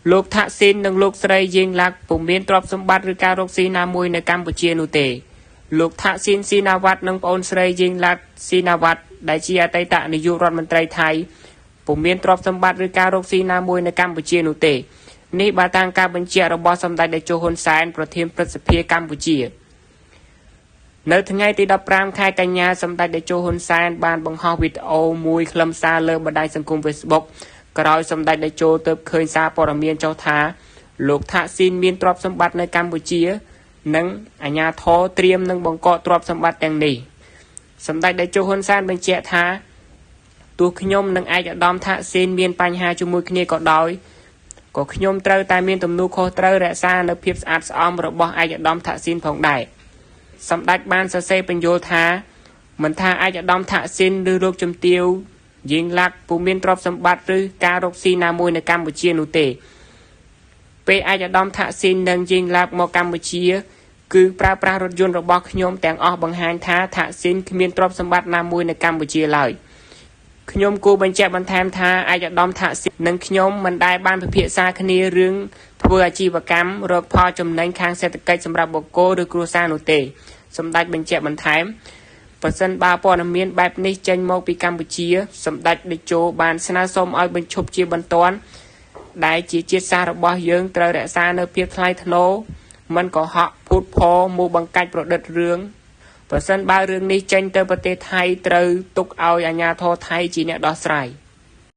លោកថាក់ស៊ីននិងលោកស្រីយេងឡាក់ពុំមានទ្រព្យសម្បត្តិឬការរកស៊ីណាមួយនៅកម្ពុជានោះទេលោកថាក់ស៊ីនស៊ីណាវ៉ាត់និងប្អូនស្រីយេងឡាក់ស៊ីណាវ៉ាត់ដែលជាអតីតនាយករដ្ឋមន្ត្រីថៃពុំមានទ្រព្យសម្បត្តិឬការរកស៊ីណាមួយនៅកម្ពុជានោះទេនេះបើតាមការបញ្ជាក់របស់សម្ដេចតេជោហ៊ុនសែនប្រធានព្រឹទ្ធសភាកម្ពុជានៅថ្ងៃទី15ខែកញ្ញាសម្ដេចតេជោហ៊ុនសែនបានបង្ហោះវីដេអូមួយខ្លឹមសារលើបណ្ដាញសង្គម Facebook ក្រោយសម្ដេចតេជោទើបឃើញសារព័ត៌មានចុះថាលោកថាក់ស៊ីនមានទ្រព្យសម្បត្តិនៅកម្ពុជានិងអាជ្ញាធរត្រៀមនឹងបង្កកទ្រព្យសម្បត្តិទាំងនេះសម្ដេចតេជោហ៊ុនសែនបញ្ជាក់ថាទោះខ្ញុំនិងឯកឧត្តមថាក់ស៊ីនមានបញ្ហាជាមួយគ្នាក៏ដោយក៏ខ្ញុំត្រូវតែមានទំនួលខុសត្រូវរក្សានៅភាពស្អាតស្អំរបស់ឯកឧត្តមថាក់ស៊ីនផងដែរសម្ដេចបានសរសេរបញ្យល់ថាមិនថាឯកឧត្តមថាក់ស៊ីនឬលោកជំទាវយេងឡាក់ពុំមានទ្រព្យសម្បត្តិឬការរកស៊ីណាមួយនៅកម្ពុជានោះទេពេលឯកឧត្តមថាក់ស៊ីននិងយេងឡាក់មកកម្ពុជាគឺប្រើប្រាស់រថយន្តរបស់ខ្ញុំទាំងអស់បង្ហាញថាថាក់ស៊ីនគ្មានទ្រព្យសម្បត្តិណាមួយនៅកម្ពុជាឡើយខ្ញុំគួរបញ្ជាក់បន្ថែមថាឯកឧត្តមថាក់ស៊ីននិងខ្ញុំមិនដែលបានពិភាក្សាគ្នារឿងធ្វើអាជីវកម្មរកផលចំណេញខាងសេដ្ឋកិច្ចសម្រាប់បុគ្គលឬគ្រួសារនោះទេសម្ដេចបញ្ជាក់បន្ថែមប្រសិនបើព័ត៌មានបែបនេះចេញមកពីកម្ពុជាសម្ដេចតេជោបានស្នើសុំឲ្យបញ្ឈប់ជាបន្ទាន់ដែលជាជាតិសាសន៍របស់យើងត្រូវរក្សានៅភាពថ្លៃថ្នូរមិនកុហកភូតភរមកបង្កាច់ប្រឌិតរឿងប្រសិនបើរឿងនេះចេញទៅប្រទេសថៃត្រូវទុកឲ្យអាជ្ញាធរថៃជាអ្នកដោះស្រាយ